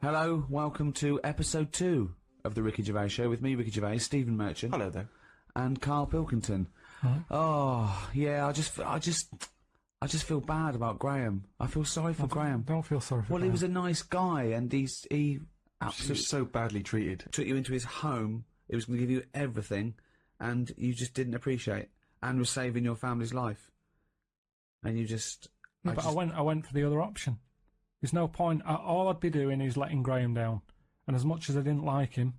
Hello, welcome to episode 2 of the Ricky Gervais Show with me, Ricky Gervais, Stephen Merchant. Hello there. And Carl Pilkington. Hi. Oh, yeah, I just feel bad about Graham. I feel sorry for Graham. Don't feel sorry for Graham. Well, he was a nice guy, and he He absolutely was so badly treated. took you into his home. He was going to give you everything, and you just didn't appreciate, and was saving your family's life. And you just... Yeah, I went for the other option. There's no point. All I'd be doing is letting Graham down. And as much as I didn't like him,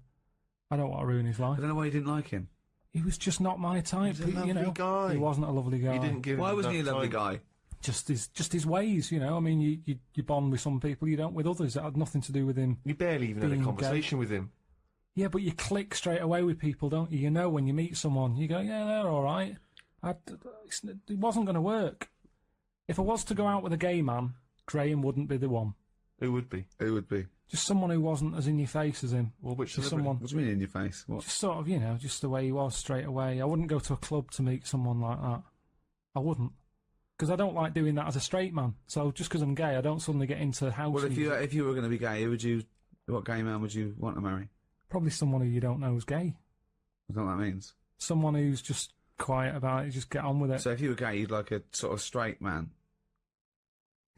I don't want to ruin his life. I don't know why you didn't like him. He was just not my type. He was a lovely guy. He wasn't a lovely guy. You didn't give Why him wasn't he a enough lovely time. guy? Just his ways, you know. I mean, you bond with some people, you don't with others. It had nothing to do with him. You barely even had a being conversation with him. Yeah, but you click straight away with people, don't you? You know when you meet someone, you go, yeah, they're all right. It wasn't going to work. If I was to go out with a gay man, Graham wouldn't be the one. Who would be? Who would be? Just someone who wasn't as in your face as him. Well, which Just celebrity? someone, What do you mean in your face? What? just sort of, you know, just the way he was straight away. I wouldn't go to a club to meet someone like that. I wouldn't. Because I don't like doing that as a straight man. So just because I'm gay, I don't suddenly get into house Well, music. if you were going to be gay, what gay man would you want to marry? Probably someone who you don't know is gay. I don't know what that means. Someone who's just quiet about it, just get on with it. So if you were gay, you'd like a sort of straight man.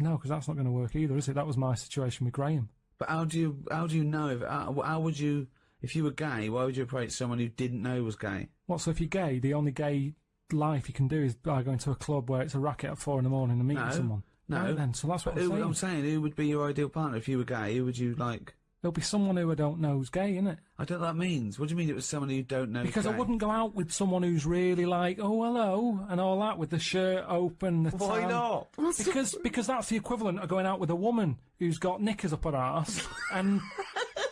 No, because that's not going to work either, is it? That was my situation with Graham. But how do you know how would you, if you were gay, why would you approach someone who didn't know was gay? What, so if you're gay, the only gay life you can do is by going to a club where it's a racket at 4 in the morning and meeting No, someone? no. Right then, so that's what But I'm saying. who would be your ideal partner if you were gay? Who would you like? There'll be someone who I don't know who's gay, innit? I don't know what that means. What do you mean it was someone who you don't know? Because is I gay? wouldn't go out with someone who's really like, oh, hello, and all that, with the shirt open. The Why tan. not? Because that's the equivalent of going out with a woman who's got knickers up her arse, and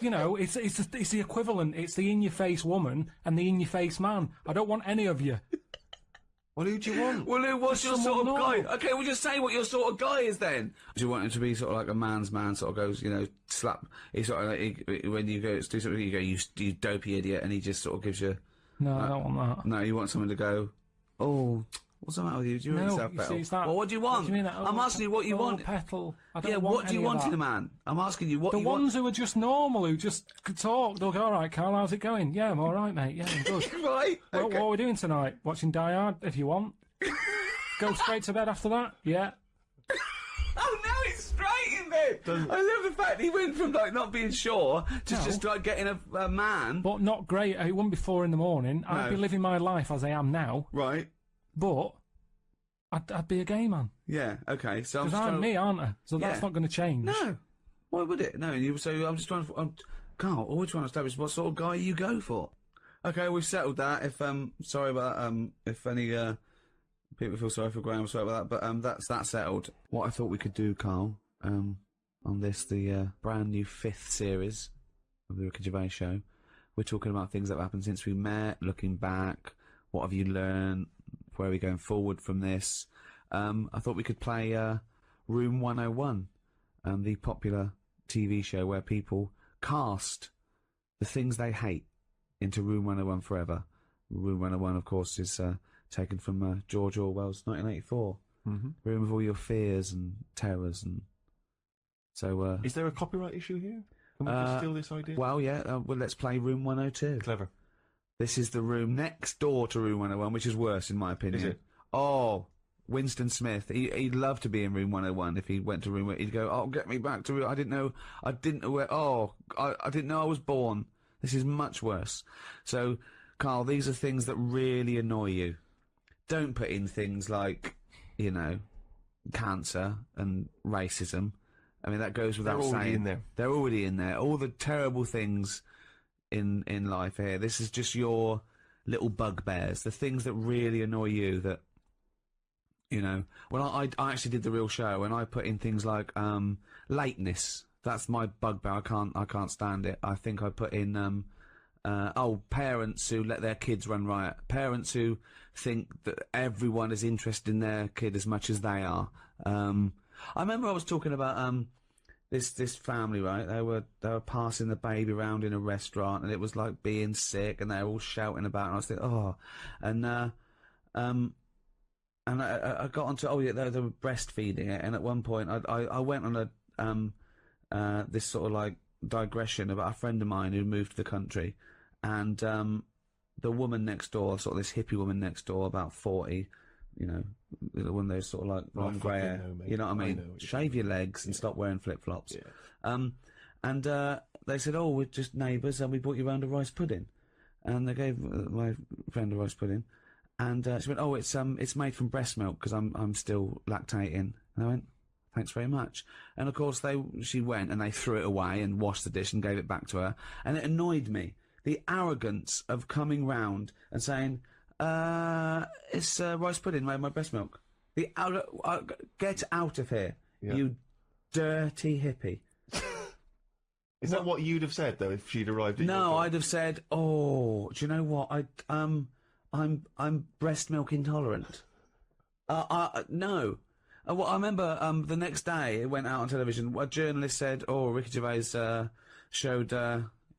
you know, it's the equivalent. It's the in-your-face woman and the in-your-face man. I don't want any of you. Well, who do you want? Well, what's your sort of Someone guy? normal. Okay, well, just say what your sort of guy is then. Do you want him to be sort of like a man's man? Sort of goes, you know, slap. He sort of like, when you go to do something, you go, you dopey idiot, and he just sort of gives you. No, I don't want that. No, you want someone to go, oh, what's the matter with you? Do you No, want yourself you better? see, it's that- Well, what do you want? What do you mean that I'm asking you what you want. Petal. I don't Yeah, want what do you any of want in that. a man? I'm asking you what The you ones want. who are just normal, who just could talk, they'll go, all right, Carl, how's it going? Yeah, I'm all right, mate. Yeah, I'm good. Right? What Okay. are we doing tonight? Watching Die Hard, if you want. Go straight to bed after that? Yeah. Oh, now it's straight in bed. I love the fact he went from like not being sure to No. just like getting a man. But not great. It wouldn't be 4 in the morning. I'd No. be living my life as I am now, Right. but I'd be a gay man. Yeah. Okay. So I'm Because just I'm trying to... me, aren't I? So that's Yeah. not going to change. No. Why would it? No. So I'm just trying to. Carl, all we're trying to establish what sort of guy you go for. Okay, we've settled that. If sorry about if any people feel sorry for Graham, sorry about that. But that's settled. What I thought we could do, Carl, on this the brand new 5th series of the Ricky Gervais Show, we're talking about things that have happened since we met, looking back. What have you learned? Where are we going forward from this? I thought we could play Room 101, the popular TV show where people cast the things they hate into Room 101 forever. Room 101, of course, is taken from George Orwell's 1984. Mm-hmm. Room of all your fears and terrors, and so. Is there a copyright issue here? Can we just steal this idea? Well, yeah. Well, let's play Room 102. Clever. This is the room next door to Room 101, which is worse in my opinion. Is it? Oh, Winston Smith. He'd love to be in Room 101 if he went to Room. He'd go, "Oh, get me back to Room. I didn't know where. Oh, I didn't know I was born. This is much worse." So, Carl, these are things that really annoy you. Don't put in things like, you know, cancer and racism. I mean, that goes without saying. They're already in there. They're already in there. All the terrible things in life here. This is just your little bugbears, the things that really annoy you that, you know. Well, I actually did the real show and I put in things like lateness. That's my bugbear. I can't stand it. I think I put in parents who let their kids run riot. Parents who think that everyone is interested in their kid as much as they are. I remember I was talking about this family, right? They were passing the baby around in a restaurant, and it was like being sick, and they were all shouting about it. And I was thinking, oh, and I got onto, oh yeah, they were breastfeeding it, and at one point I went on a this sort of like digression about a friend of mine who moved to the country, and the woman next door, sort of this hippie woman next door, about 40, you know, one of those sort of like long grey hair, you know what I mean? Shave your legs and stop wearing flip-flops. Yeah. And they said, oh, we're just neighbours and we brought you round a rice pudding. And they gave my friend a rice pudding. And she went, oh, it's made from breast milk because I'm still lactating. And I went, thanks very much. And of course she went and they threw it away and washed the dish and gave it back to her. And it annoyed me. The arrogance of coming round and saying, it's rice pudding made by breast milk. Get out of here, you dirty hippie. Is that what you'd have said though if she'd arrived? No, I'd have said, "Oh, do you know what? I'm breast milk intolerant." No. Well, I remember the next day it went out on television. A journalist said, "Oh, Ricky Gervais showed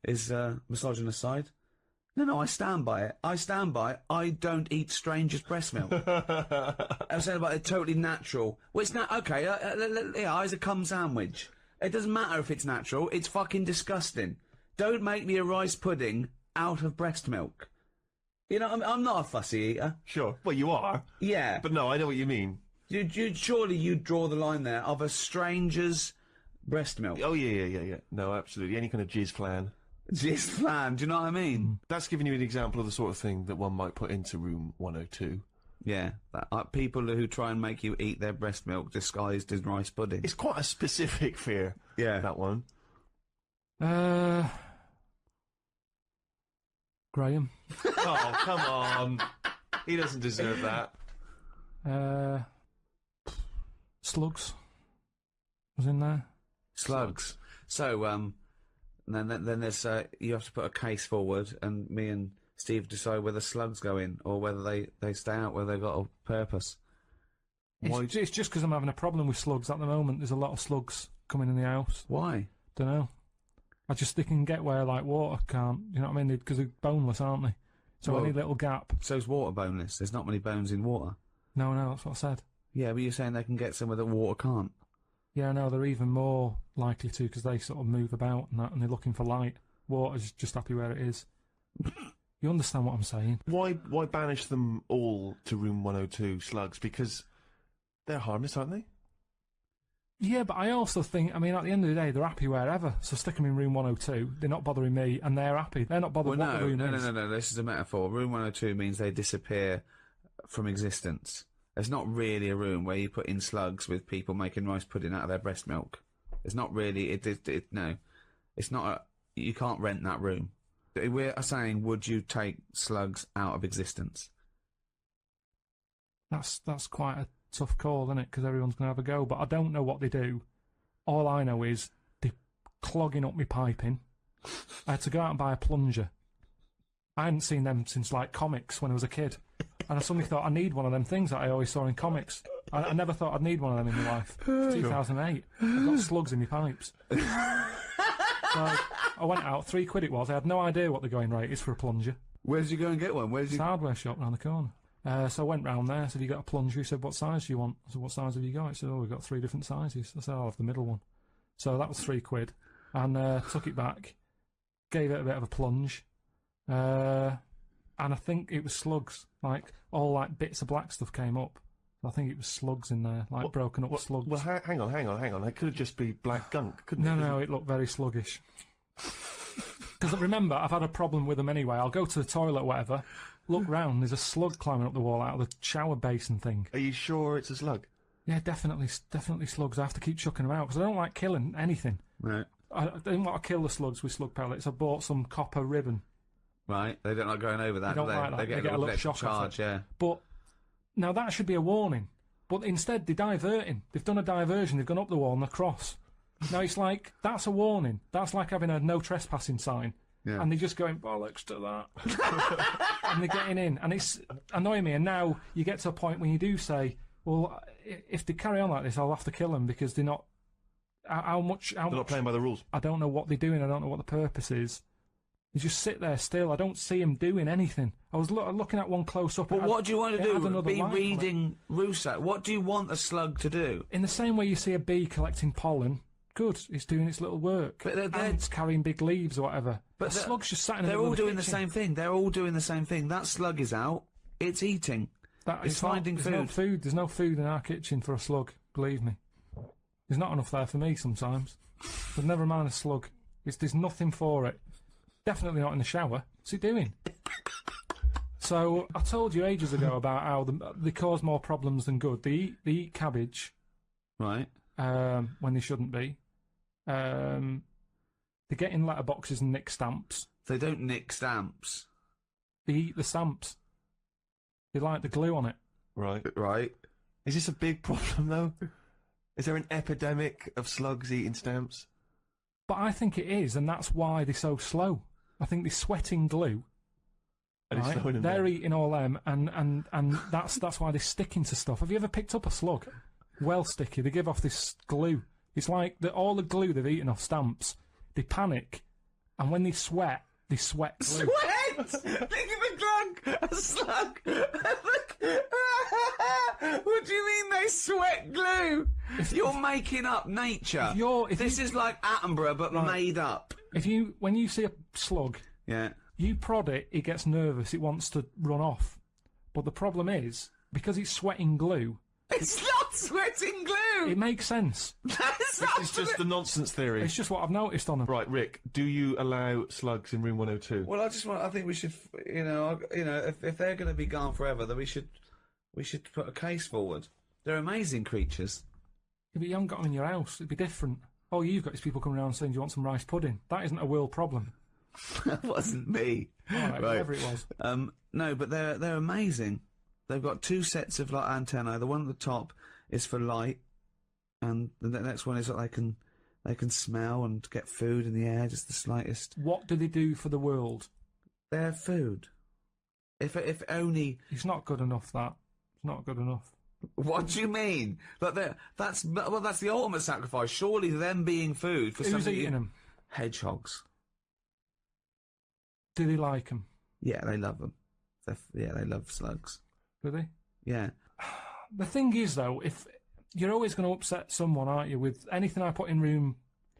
his misogynist side." No, I stand by it. I don't eat strangers' breast milk. I was saying about it totally natural. Well, it's not okay. Yeah, it's a cum sandwich. It doesn't matter if it's natural. It's fucking disgusting. Don't make me a rice pudding out of breast milk. You know, I'm not a fussy eater. Sure. Well, you are. Yeah. But no, I know what you mean. Surely you'd draw the line there of a stranger's breast milk. Oh, yeah. No, absolutely. Any kind of jizz flan. Jizz flan, do you know what I mean? That's giving you an example of the sort of thing that one might put into room 102. Yeah, people who try and make you eat their breast milk disguised as rice pudding. It's quite a specific fear, that one. Graham. Oh, come on. He doesn't deserve that. Slugs was in there. Slugs. So, then there's, you have to put a case forward, and me and Steve decide whether slugs go in or whether they stay out, whether they've got a purpose. It's just because I'm having a problem with slugs at the moment. There's a lot of slugs coming in the house. Why? Don't know. They can get where, like, water can't. You know what I mean? Because they're boneless, aren't they? So any little gap. So's water boneless. There's not many bones in water. No, that's what I said. Yeah, but you're saying they can get somewhere that water can't. Yeah, no, they're even more likely to because they sort of move about and that, and they're looking for light. Water's just happy where it is. You understand what I'm saying? Why banish them all to room 102, slugs? Because they're harmless, aren't they? Yeah, but I also think, I mean, at the end of the day, they're happy wherever. So stick them in room 102. They're not bothering me, and they're happy. They're not bothered what the room is. No. This is a metaphor. Room 102 means they disappear from existence. It's not really a room where you put in slugs with people making rice pudding out of their breast milk. It's not really. No, it's not. You can't rent that room. We're saying, would you take slugs out of existence? That's quite a tough call, isn't it? Because everyone's going to have a go. But I don't know what they do. All I know is they're clogging up my piping. I had to go out and buy a plunger. I hadn't seen them since, like, comics when I was a kid. And I suddenly thought, I need one of them things that I always saw in comics. I never thought I'd need one of them in my life. It's 2008. I've got slugs in my pipes. So I went out, £3 it was. I had no idea what the going rate is for a plunger. Where did you go and get one? It's a hardware shop round the corner. So I went round there, said, you got a plunger? He said, what size do you want? I said, what size have you got? He said, oh, we've got 3 different sizes. I said, I'll have the middle one. So that was £3. And took it back, gave it a bit of a plunge. And I think it was slugs. Like, all like bits of black stuff came up. I think it was slugs in there, like broken up slugs. Well, hang on. It could just be black gunk, couldn't it? No, it looked very sluggish. Because remember, I've had a problem with them anyway. I'll go to the toilet or whatever, look round, there's a slug climbing up the wall out of the shower basin thing. Are you sure it's a slug? Yeah, definitely slugs. I have to keep chucking them out because I don't like killing anything. Right. I didn't want to kill the slugs with slug pellets. I bought some copper ribbon. Right, they don't like going over that, do they? Like that. They get a little shock charge, yeah. But now that should be a warning. But instead, they're diverting. They've done a diversion. They've gone up the wall and across. Now it's like, that's a warning. That's like having a no trespassing sign. Yeah. And they're just going, bollocks to that. And they're getting in. And it's annoying me. And now you get to a point when you do say, well, if they carry on like this, I'll have to kill them because they're not... They're not playing by the rules. I don't know what they're doing. I don't know what the purpose is. They just sit there still. I don't see him doing anything. I was looking at one close up. But what do you want to do? Be reading Rousseau. What do you want a slug to do? In the same way you see a bee collecting pollen, good. It's doing its little work. But they're- Ants carrying big leaves or whatever. But The slug's just sat in the They're middle all of the doing the kitchen. same thing. They're all doing the same thing. That slug is out. It's eating. It's finding there's no food. food. There's no food in our kitchen for a slug. Believe me. There's not enough there for me sometimes. But never mind a slug. There's nothing for it. Definitely not in the shower. What's it doing? So I told you ages ago about how they cause more problems than good. They eat cabbage Right. when they shouldn't be. They get in letterboxes and nick stamps. They don't nick stamps. They eat the stamps. They like the glue on it. Right. Right. Is this a big problem, though? Is there an epidemic of slugs eating stamps? But I think it is, and that's why they're so slow. I think they're sweating glue. And it's Right? slowing them They're down. eating all them, and that's why they're sticking to stuff. Have you ever picked up a slug? Well sticky. They give off this glue. It's like all the glue they've eaten off stamps. They panic, and when they sweat glue. Sweat! Look at the glug! A slug! What do you mean they sweat glue? You're making up nature. This is like Attenborough, but made up. When you see a slug, Yeah. you prod it, it gets nervous, it wants to run off. But the problem is, because it's sweating glue, It's not sweating glue! it makes sense. That's not It's just the nonsense theory. It's just what I've noticed on them. Right, Rick, do you allow slugs in room 102? Well, I think we should, if they're going to be gone forever, then we should put a case forward. They're amazing creatures. Yeah, but you haven't got them in your house, it'd be different. All you've got is people coming around saying, do you want some rice pudding? That isn't a world problem. That wasn't me. All right, whatever it was. No, but they're amazing. They've got two sets of like antennae. The one at the top is for light, and the next one is that they can smell and get food in the air, just the slightest. What do they do for the world? They're food. If only. It's not good enough, that. It's not good enough. What do you mean? That's the ultimate sacrifice. Surely them being food for Who's something. eating them? Hedgehogs. Do they like them? Yeah, they love them. They love slugs. Do they? Yeah. The thing is, though, if you're always going to upset someone, aren't you? With anything I put in room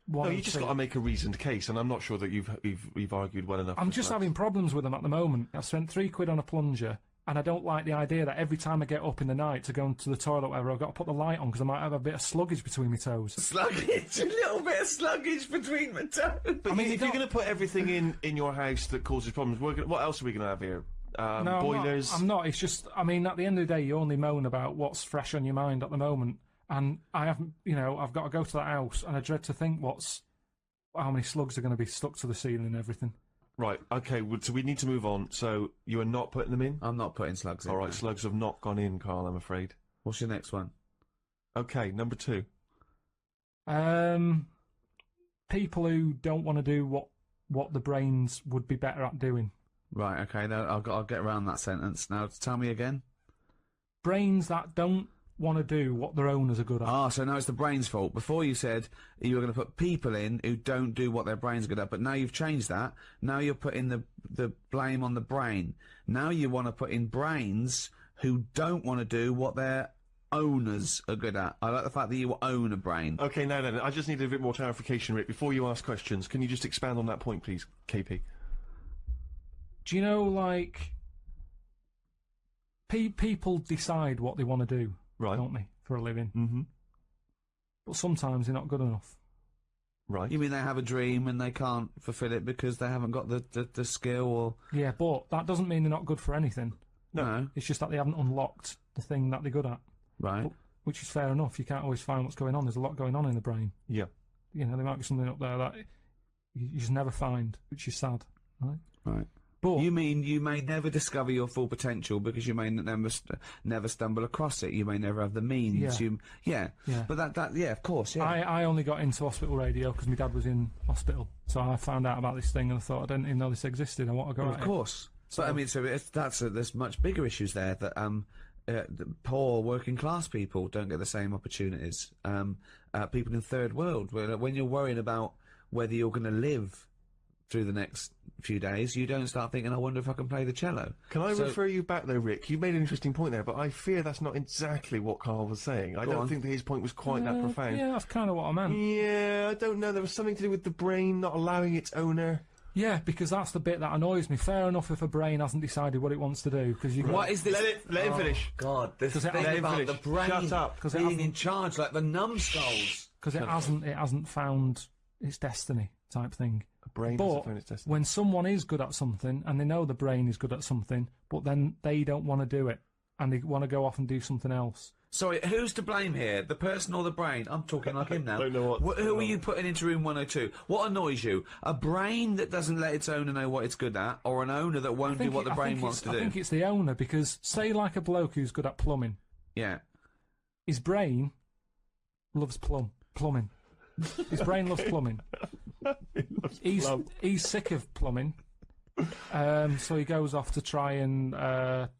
one. No, and you just two. got to make a reasoned case, and I'm not sure that you've argued well enough. I'm with just slugs. having problems with them at the moment. I've spent £3 on a plunger, and I don't like the idea that every time I get up in the night to go into the toilet, or whatever, I've got to put the light on because I might have a bit of sluggage between my toes. Sluggage, a little bit of sluggage between my toes. But I mean, if you're going to put everything in your house that causes problems, what else are we going to have here? No, boilers. I'm not. It's just, I mean, at the end of the day, you only moan about what's fresh on your mind at the moment. And I haven't, I've got to go to that house, and I dread to think how many slugs are going to be stuck to the ceiling and everything. Right, okay, so we need to move on. So you are not putting them in? I'm not putting slugs in. All right, no. slugs have not gone in, Carl, I'm afraid. What's your next one? Okay, number 2. People who don't want to do what the brains would be better at doing. Right, okay, no, I'll get around that sentence. Now, tell me again. Brains that don't want to do what their owners are good at. Ah, so now it's the brain's fault. Before you said you were going to put people in who don't do what their brain's good at, but now you've changed that. Now you're putting the blame on the brain. Now you want to put in brains who don't want to do what their owners are good at. I like the fact that you own a brain. Okay, no, I just need a bit more clarification, Rick. Before you ask questions, can you just expand on that point, please, KP? Do you know, like, people decide what they want to do, Right. don't they, for a living? Mm-hmm. But sometimes they're not good enough. Right. You mean they have a dream and they can't fulfil it because they haven't got the skill or... Yeah, but that doesn't mean they're not good for anything. No. It's just that they haven't unlocked the thing that they're good at, Right. which is fair enough. You can't always find what's going on. There's a lot going on in the brain. Yeah. There might be something up there that you just never find, which is sad, right? Right. But You mean you may never discover your full potential because you may never stumble across it. You may never have the means. Yeah. Yeah. But that of course, yeah. I only got into hospital radio because my dad was in hospital, so I found out about this thing and I thought I didn't even know this existed. I want to go Well, at of it. course. But I mean, there's much bigger issues there that the poor working class people don't get the same opportunities. People in third world, when you're worrying about whether you're going to live through the next few days, you don't start thinking, I wonder if I can play the cello. Can I refer you back though, Rick? You made an interesting point there, but I fear that's not exactly what Carl was saying. I don't think that his point was quite that profound. Yeah, that's kind of what I meant. Yeah, I don't know. There was something to do with the brain not allowing its owner. Yeah, because that's the bit that annoys me. Fair enough if a brain hasn't decided what it wants to do, because you. What is this? Let him finish. God, this thing let about finish. the brain Shut up. being in charge, like the numbskulls. Because it hasn't found its destiny type thing. A brain But hasn't found its destiny. when someone is good at something and they know the brain is good at something, but then they don't want to do it and they want to go off and do something else. Sorry, who's to blame here? The person or the brain? I'm talking like him now. Don't know what- Who are you putting into room 102? What annoys you? A brain that doesn't let its owner know what it's good at, or an owner that won't do what the brain wants to do? I think it's the owner, because say like a bloke who's good at plumbing, Yeah. his brain loves plumbing. His brain loves plumbing. He's sick of plumbing, so he goes off to try and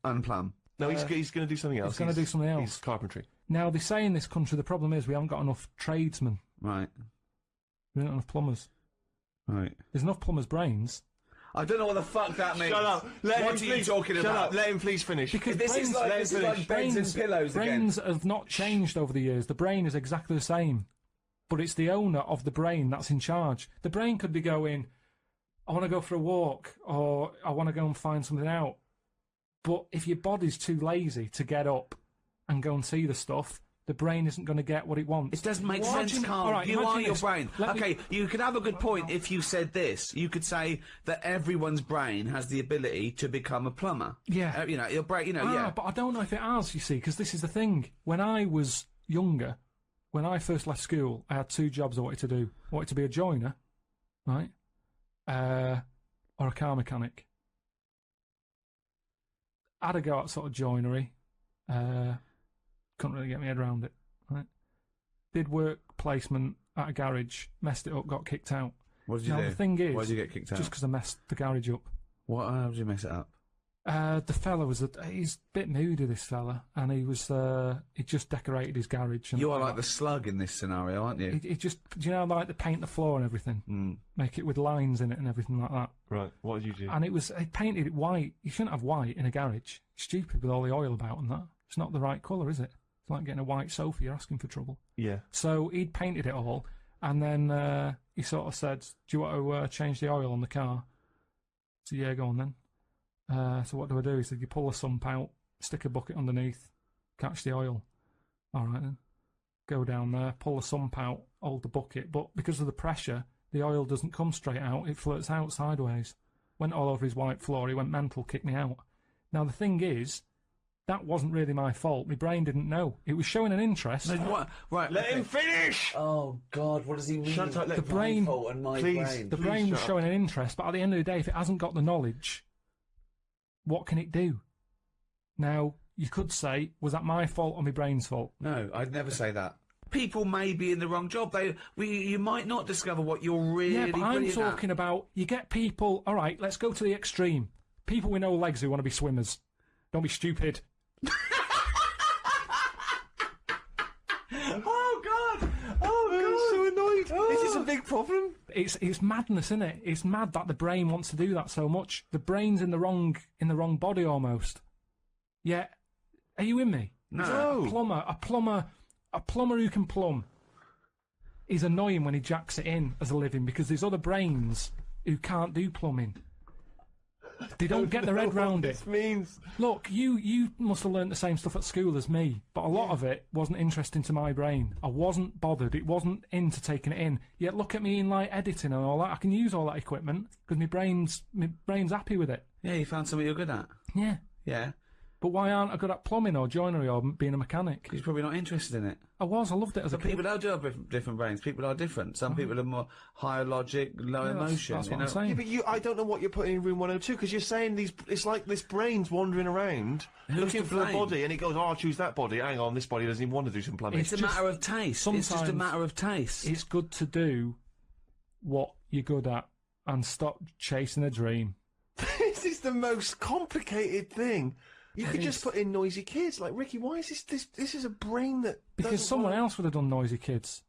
Unplumb. No, he's going to do something else. he's gonna do something else. He's carpentry. Now they say in this country the problem is we haven't got enough tradesmen. Right. We don't have enough plumbers. Right. There's enough plumbers' brains. I don't know what the fuck that means. Shut up. Let What him are you please, talking shut about? Up. Let him please finish. Because This is like beds and pillows again. brains have not changed over the years. The brain is exactly the same, but it's the owner of the brain that's in charge. The brain could be going, I want to go for a walk, or I want to go and find something out. But if your body's too lazy to get up and go and see the stuff, the brain isn't going to get what it wants. It doesn't make Why sense, do you- Carl. all right, You imagine are your this. brain. Let me- Okay, you could have a good point if you said this. You could say that everyone's brain has the ability to become a plumber. Yeah. You know, your brain, yeah. But I don't know if it has, you see, because this is the thing. When I was younger, when I first left school, I had two jobs I wanted to do. I wanted to be a joiner, right? Or a car mechanic. I had a go at sort of joinery. Couldn't really get my head around it, right? Did work placement at a garage, messed it up, got kicked out. What did you Now, do? the thing is, Why did you get kicked out? just because I messed the garage up. How did you mess it up? The fella he's a bit moody, this fella, and he just decorated his garage. And You are like the slug in this scenario, aren't you? He just, do you know, like to paint the floor and everything, make it with lines in it and everything like that. Right, what did you do? And he painted it white. You shouldn't have white in a garage. Stupid with all the oil about and that. It's not the right colour, is it? It's like getting a white sofa. You're asking for trouble. Yeah. So he'd painted it all, and then he sort of said, "Do you want to change the oil on the car?" So yeah, go on then. So what do I do? He said, you pull the sump out, stick a bucket underneath, catch the oil. All right then. Go down there, pull the sump out, hold the bucket. But because of the pressure, the oil doesn't come straight out. It flirts out sideways. Went all over his white floor. He went mental, kicked me out. Now, the thing is, that wasn't really my fault. My brain didn't know. It was showing an interest. What? Right. Let him finish! Oh, God, what does he mean? Shut up, let The brain- My fault and my Please. brain. The Please brain was shut up. showing an interest, but at the end of the day, if it hasn't got the knowledge, what can it do? Now, you could say, was that my fault or my brain's fault? No, I'd never say that. People may be in the wrong job. You might not discover what you're really Yeah, but I'm brilliant at. talking about, you get people, all right, let's go to the extreme. People with no legs who want to be swimmers. Don't be stupid. Oh, God! I'm so annoyed. Is this a big problem? It's madness, isn't it? It's mad that the brain wants to do that so much. The brain's in the wrong body almost. Yeah, are you with me? No. A plumber who can plumb is annoying when he jacks it in as a living, because there's other brains who can't do plumbing. They don't get their head round it. This means Look, you must have learnt the same stuff at school as me, but a lot of it wasn't interesting to my brain. I wasn't bothered. It wasn't into taking it in. Yet look at me in like editing and all that. I can use all that equipment because my brain's happy with it. Yeah, you found something you're good at. Yeah. Yeah. But why aren't I good at plumbing or joinery or being a mechanic? He's probably not interested in it. I loved it as a But kid. people do have different brains. People are different. Some people are more higher logic, lower emotion. That's you what know? I'm saying. yeah, but I don't know what you're putting in room 102 because you're saying it's like this brain's wandering around looking to for a blame? body, and it goes, "Oh, I'll choose that body." Hang on, this body doesn't even want to do some plumbing. It's a matter of taste. It's just a sometimes matter of taste. It's good to do what you're good at and stop chasing a dream. This is the most complicated thing. You could just is. put in noisy kids, like Ricky. Why is this is a brain that Because doesn't someone wanna- else would have done noisy kids.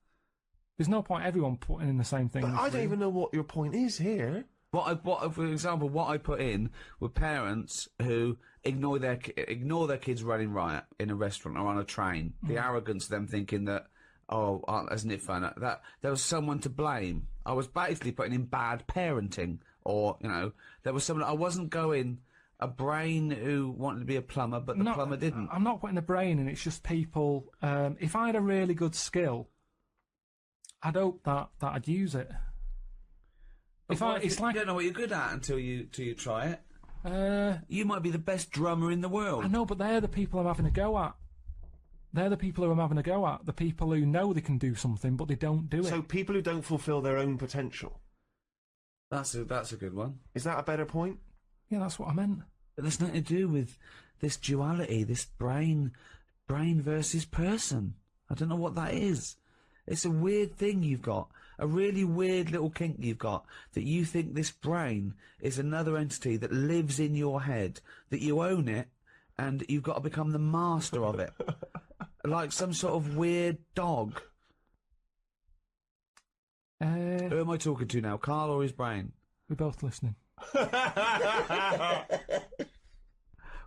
There's no point everyone putting in the same thing. But I don't even know what your point is here. For example, what I put in were parents who ignore their kids running riot in a restaurant or on a train. The arrogance of them thinking that, oh, isn't it fun? That there was someone to blame. I was basically putting in bad parenting, or there was someone. I wasn't going a brain who wanted to be a plumber, but the plumber didn't. I'm not putting the brain in. It's just people. If I had a really good skill, I'd hope that I'd use it. You don't know what you're good at until you try it. You might be the best drummer in the world. I know, but they're the people I'm having a go at. They're the people who I'm having a go at. The people who know they can do something, but they don't do it. So people who don't fulfil their own potential. That's a good one. Is that a better point? Yeah, that's what I meant. But there's nothing to do with this duality, this brain versus person. I don't know what that is. It's a weird thing you've got. A really weird little kink you've got, that you think this brain is another entity that lives in your head, that you own it, and you've got to become the master of it. Like some sort of weird dog. Who am I talking to now, Carl or his brain? We're both listening.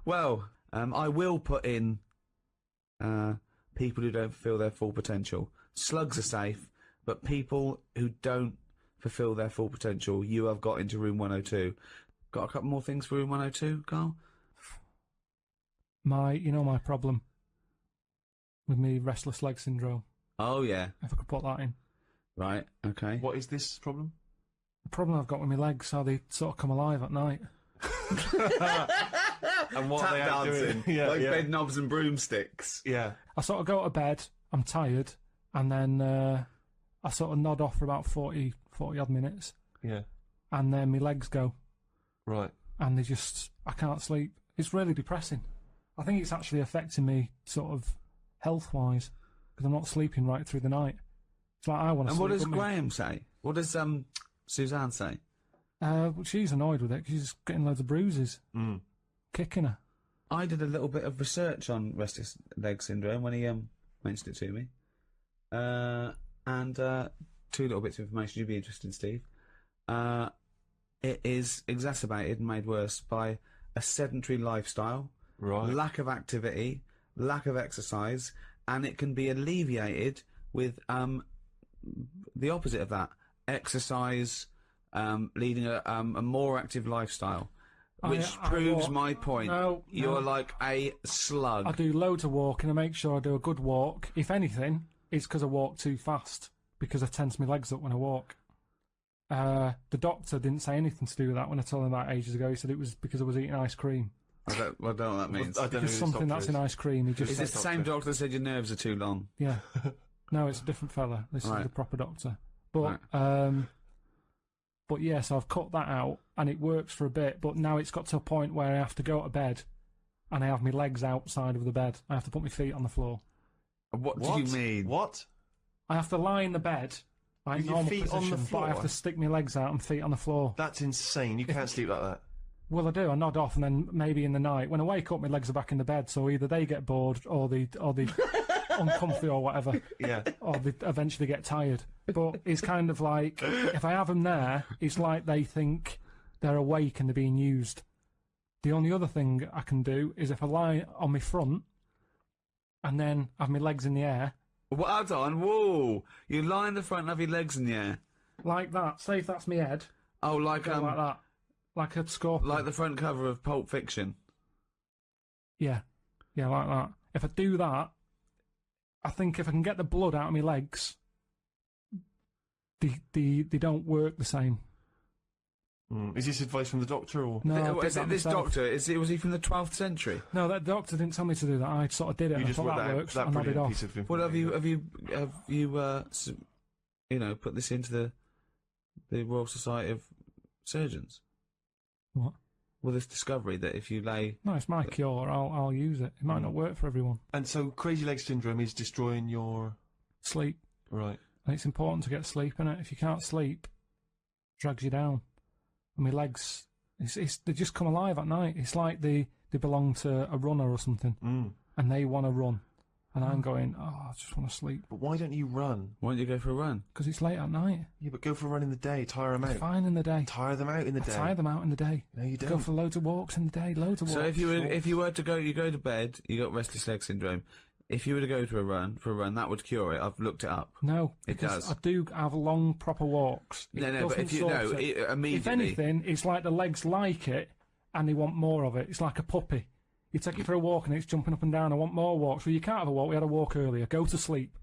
Well, I will put in people who don't fulfil their full potential. Slugs are safe, but people who don't fulfil their full potential, you have got into room 102. Got a couple more things for room 102, Carl? My problem with me restless leg syndrome. Oh, yeah. If I could put that in. Right, okay. What is this problem? The problem I've got with my legs, how they sort of come alive at night. And what Tap they are dancing, doing. like bed knobs and broomsticks. Yeah. I sort of go to bed, I'm tired, and then I sort of nod off for about 40 odd minutes. Yeah. And then my legs go. Right. And I can't sleep. It's really depressing. I think it's actually affecting me sort of health-wise, because I'm not sleeping right through the night. It's like I want to And sleep. what does Graham say? What does Suzanne say? She's annoyed with it, because she's getting loads of bruises. Kicking her. I did a little bit of research on restless leg syndrome when he mentioned it to me. And two little bits of information you'd be interested in, Steve. It is exacerbated and made worse by a sedentary lifestyle, lack of activity, lack of exercise, and it can be alleviated with the opposite of that: exercise, leading a more active lifestyle. Which proves my point. You're like a slug. I do loads of walking. I make sure I do a good walk. If anything, it's because I walk too fast, because I tense my legs up when I walk. The doctor didn't say anything to do with that when I told him that ages ago. He said it was because I was eating ice cream. I don't know what that means. I don't know Because something that's in ice cream. He just Is this the same doctor that said your nerves are too long? Yeah. No, it's a different fella. This is the proper doctor. But Right. But yeah, so I've cut that out, and it works for a bit, but now it's got to a point where I have to go to bed, and I have my legs outside of the bed. I have to put my feet on the floor. What do you mean? What? I have to lie in the bed, like With your normal feet on position, the but I floor? have to stick my legs out and feet on the floor. That's insane. You can't sleep like that. Well, I do. I nod off, and then maybe in the night, when I wake up, my legs are back in the bed, so either they get bored, or they uncomfy or whatever, Yeah. or they eventually get tired. But it's kind of like, if I have them there, it's like they think they're awake and they're being used. The only other thing I can do is if I lie on my front and then have my legs in the air. Well, hold on, whoa! You lie in the front and have your legs in the air. Like that. Say if that's my head. Oh, like Like that. Like a scorpion. like the front cover of Pulp Fiction. Yeah. Yeah, like that. If I do that, I think if I can get the blood out of my legs, they don't work the same. Is this advice from the doctor or? No, I did Is that it this myself. doctor? Was he from the 12th century? No, that doctor didn't tell me to do that. I sort of did it. You And I just thought wrote that that, works. that I nodded brilliant off. piece of information. Well, have you put this into the Royal Society of Surgeons? What? Well, this discovery that if you lay... No, it's my cure. I'll use it. It might not work for everyone. And so crazy leg syndrome is destroying your... Sleep. Right. And it's important to get sleep in it. If you can't sleep, it drags you down. And my legs, they just come alive at night. It's like they belong to a runner or something, and they want to run. And I'm going, oh, I just want to sleep. But why don't you run? Why don't you go for a run? Because it's late at night. Yeah, but go for a run in the day. Tire them out. Fine in the day. Tire them out in the day. Tire them out in the day. No, you don't. Go for loads of walks in the day. Loads of walks. So if you were to go, you go to bed, you got restless leg syndrome. If you were to go for a run, that would cure it. I've looked it up. No, it does. I do have long, proper walks. No, but if you know, immediately. If anything, it's like the legs like it, and they want more of it. It's like a puppy. You take it for a walk and it's jumping up and down. I want more walks. Well, you can't have a walk. We had a walk earlier. Go to sleep.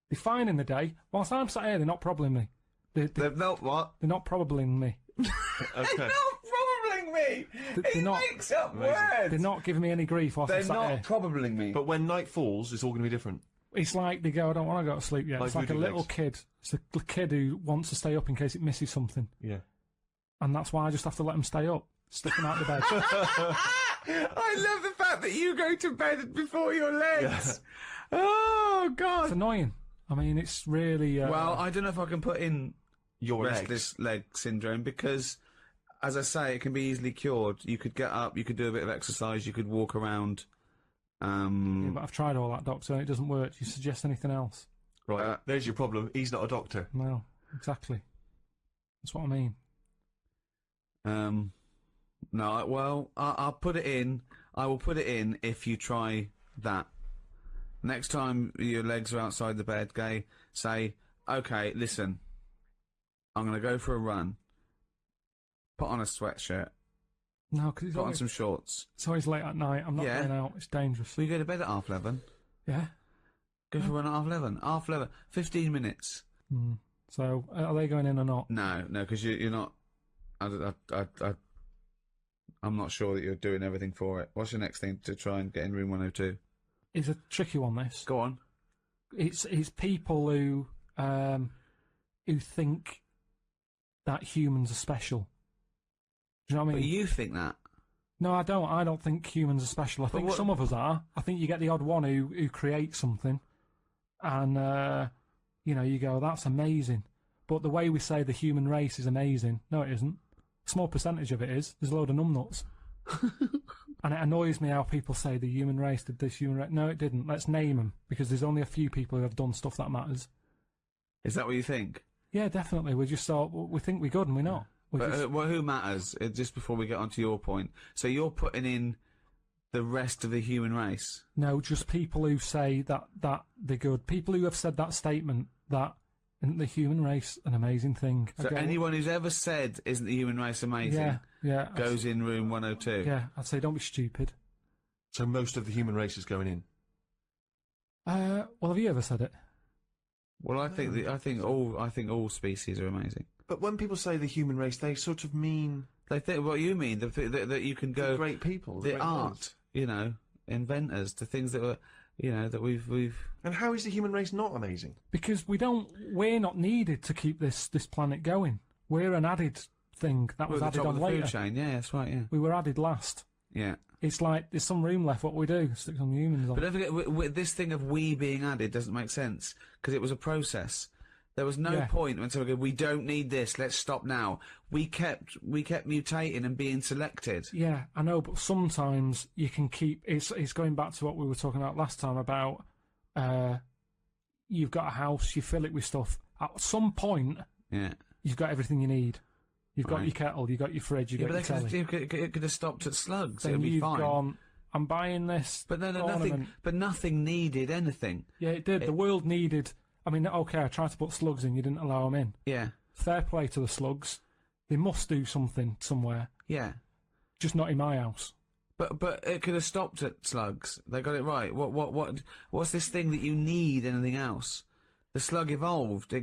They're fine in the day. Whilst I'm sat here, they're not probabling me. They're not what? They're not probabling me. Okay. They're not probabling me. He makes up words. They're not giving me any grief whilst I'm sat here. They're not probabling me. But when night falls, it's all going to be different. It's like they go, I don't want to go to sleep yet. Like It's like a little kid. It's a kid who wants to stay up in case it misses something. Yeah. And that's why I just have to let them stay up. Stick them out of the bed. I love the fact that you go to bed before your legs. Yeah. Oh, God. It's annoying. I mean, it's really... well, I don't know if I can put in your restless leg syndrome because, as I say, it can be easily cured. You could get up, you could do a bit of exercise, you could walk around. Yeah, but I've tried all that, Doctor, and it doesn't work. Do you suggest anything else? Right, there's your problem. He's not a doctor. No, exactly. That's what I mean. No, well, I'll put it in. I will put it in if you try that. Next time your legs are outside the bed, say, okay, listen, I'm going to go for a run. Put on a sweatshirt. No, because put on some shorts. It's always late at night. I'm not going out. It's dangerous. Will you go to bed at 11:30? Yeah. Go for a run at 11:30. 11:30. 15 minutes. So, are they going in or not? No, because you're not... I'm not sure that you're doing everything for it. What's your next thing to try and get in room 102? It's a tricky one, this. Go on. It's people who think that humans are special. Do you know what I mean? But you think that? No, I don't. I don't think humans are special. I think some of us are. I think you get the odd one who creates something, and you go, that's amazing. But the way we say the human race is amazing, no, it isn't. A small percentage of it is. There's a load of numbnuts. And it annoys me how people say the human race did this, human race. No, it didn't. Let's name them, because there's only a few people who have done stuff that matters. Is that what you think? Yeah, definitely. We just thought, we think we're good and we're not. But who matters? Just before we get on to your point. So you're putting in the rest of the human race? No, just people who say that they're good. People who have said that statement that isn't the human race an amazing thing. So anyone who's ever said isn't the human race amazing goes in room 102? Yeah, I'd say don't be stupid. So most of the human race is going in? Well, have you ever said it? Well, I think all species are amazing. But when people say the human race, they sort of mean... They think what you mean, that you can go... The great people. The art, inventors, the things that were, that we've... And how is the human race not amazing? Because we're not needed to keep this planet going. We're an added thing that was added on later. Food chain. Yeah, that's right, yeah. We were added last. Yeah. It's like, there's some room left, what we do, stick some humans on. But don't forget, this thing of we being added doesn't make sense, because it was a process. There was no point when someone goes, we don't need this, let's stop now. We kept mutating and being selected. Yeah, I know, but sometimes you can keep... It's going back to what we were talking about last time about you've got a house, you fill it with stuff. At some point, you've got everything you need. You've got your kettle, you've got your fridge, you've got your telly. It could have stopped at slugs, then it'd be you've fine. Gone, I'm buying this nothing needed anything. Yeah, it did. The world needed... I mean, okay, I tried to put slugs in, you didn't allow them in. Yeah. Fair play to the slugs. They must do something somewhere. Yeah. Just not in my house. But it could have stopped at slugs. They got it right. What's this thing that you need anything else? The slug evolved.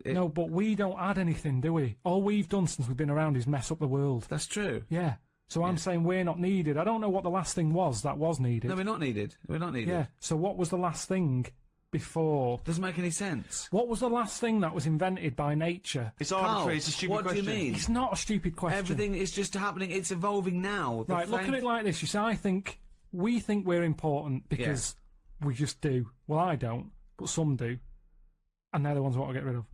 No, but we don't add anything, do we? All we've done since we've been around is mess up the world. That's true. Yeah. So I'm saying we're not needed. I don't know what the last thing was that was needed. No, we're not needed. We're not needed. Yeah. So what was the last thing before? Doesn't make any sense. What was the last thing that was invented by nature? It's arbitrary. It's a stupid question. What do you mean? It's not a stupid question. Everything is just happening. It's evolving now. Right, look at it like this. You see, we think we're important because we just do. Well, I don't, but some do. And they're the ones I want to get rid of.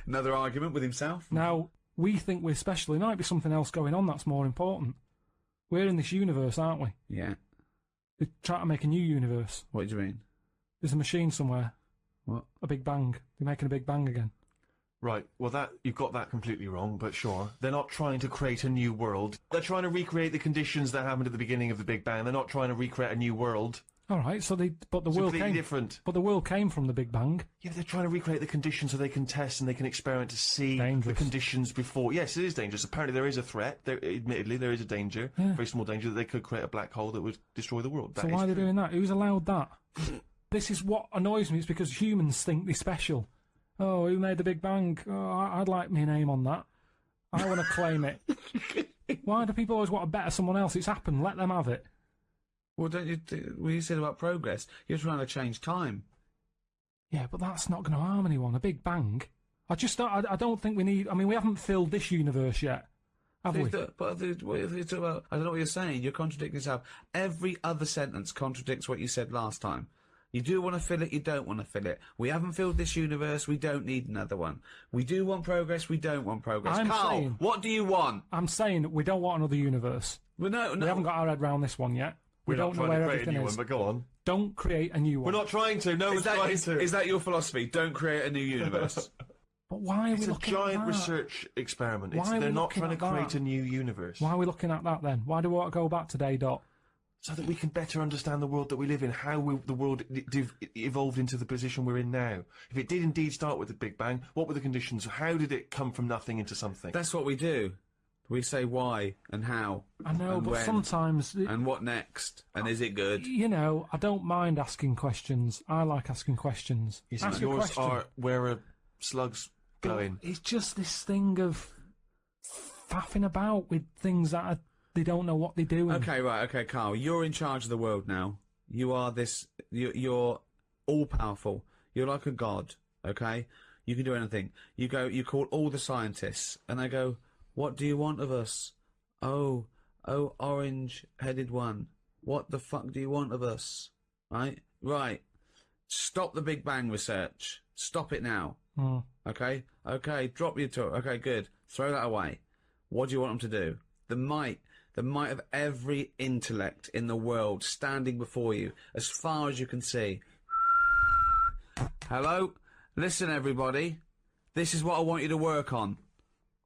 Another argument with himself. Now, we think we're special. There might be something else going on that's more important. We're in this universe, aren't we? Yeah. They're trying to make a new universe. What do you mean? There's a machine somewhere. What? A Big Bang. They're making a Big Bang again. Right, well you've got that completely wrong, but sure. They're not trying to create a new world. They're trying to recreate the conditions that happened at the beginning of the Big Bang. They're not trying to recreate a new world. All right, but the It's world completely came different. But the world came from the Big Bang. Yeah, but they're trying to recreate the conditions so they can test and they can experiment to see Dangerous. the conditions before. Yes, it is dangerous. Apparently there is a threat. Admittedly, there is a danger, very small danger, that they could create a black hole that would destroy the world. So why are they doing that? Who's allowed that? This is what annoys me. It's because humans think they're special. Oh, who made the Big Bang? Oh, I'd like my name on that. I want to claim it. Why do people always want to better someone else? It's happened. Let them have it. Well, don't you? What you said about progress, you're trying to change time. Yeah, but that's not going to harm anyone. A Big Bang. I don't think we need. I mean, we haven't filled this universe yet, have we? But it's about, I don't know what you're saying. You're contradicting yourself. Every other sentence contradicts what you said last time. You do want to fill it, you don't want to fill it. We haven't filled this universe, we don't need another one. We do want progress, we don't want progress. Carl, what do you want? I'm saying we don't want another universe. Well, no. We haven't got our head round this one yet. We We're don't not know trying where to create a everything new is. one, but go on. Don't create a new one. We're not trying to. No one's trying to. Is that your philosophy? Don't create a new universe. But why are we It's a looking at giant that? research experiment. Why are They're we not looking trying at to create that? a new universe. Why are we looking at that then? Why do we want to go back to day dot? So that we can better understand the world that we live in, how the world evolved into the position we're in now. If it did indeed start with the Big Bang, what were the conditions? How did it come from nothing into something? That's what we do. We say why and how. I know, and but when, sometimes... And what next? And is it good? You know, I don't mind asking questions. I like asking questions. Is Ask it a yours question. are where are slugs going? It's just this thing of faffing about with things that they don't know what they're doing. Okay, right, okay, Carl. You're in charge of the world now. You are this... You're all-powerful. You're like a god, okay? You can do anything. You call all the scientists, and they go... What do you want of us? Oh, orange-headed one. What the fuck do you want of us? Right? Stop the Big Bang research. Stop it now. Okay? Okay, drop your talk. Okay, good. Throw that away. What do you want them to do? The might of every intellect in the world standing before you, as far as you can see. Hello? Listen, everybody. This is what I want you to work on.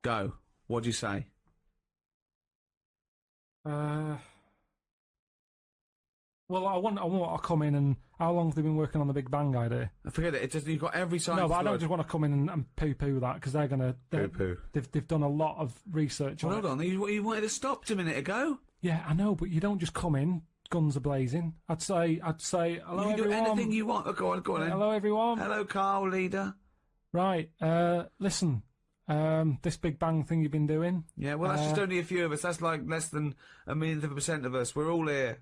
Go. What do you say? Well, I want to come in and... How long have they been working on the Big Bang idea? Forget it. It's just, you've got every science... No, but I don't just want to come in and poo-poo that, because they're going to... Poo-poo. They've done a lot of research on Hold on. You wanted to stop a minute ago? Yeah, I know, but you don't just come in, guns are blazing. I'd say, hello, You can do everyone. anything you want. Oh, go on then. Hello, everyone. Hello, Carl, leader. Right, listen... this Big Bang thing you've been doing. Yeah, well, that's just only a few of us. That's like less than 1,000,000% of us. We're all here.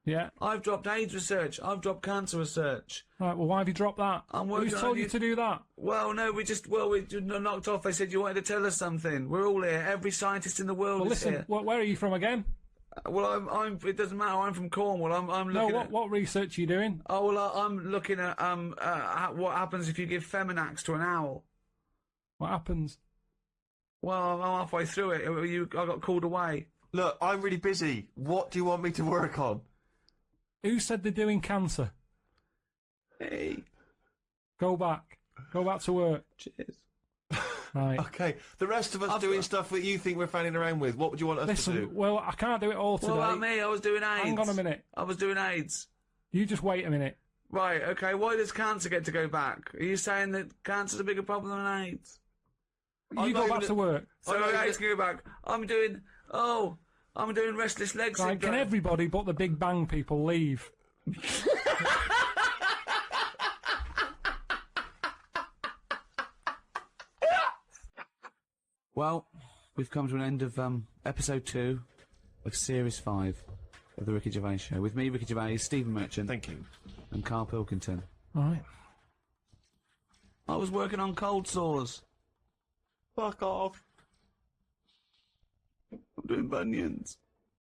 Yeah. I've dropped AIDS research. I've dropped cancer research. Right, well, why have you dropped that? Who's told you to do that? Well, no, we knocked off. They said you wanted to tell us something. We're all here. Every scientist in the world Well, is listen, here. where are you from again? Well, it doesn't matter. I'm from Cornwall. I'm looking at... what research are you doing? Oh, well, I'm looking at what happens if you give Feminax to an owl. What happens? Well, I'm halfway through it. I got called away. Look, I'm really busy. What do you want me to work on? Who said they're doing cancer? Hey. Go back. Go back to work. Cheers. Right. Okay, the rest of us doing stuff that you think we're fanning around with. What would you want us to do? Well, I can't do it all today. What about me? I was doing AIDS. Hang on a minute. I was doing AIDS. You just wait a minute. Right, okay. Why does cancer get to go back? Are you saying that cancer's a bigger problem than AIDS? You go back to work. So AIDS can go back. I'm doing restless leg syndrome. Right, can everybody but the Big Bang people leave? Well, we've come to an end of episode 2 of series 5 of the Ricky Gervais Show. With me, Ricky Gervais, Stephen Merchant. Thank you. And Carl Pilkington. All right. I was working on cold sores. Fuck off. I'm doing bunions.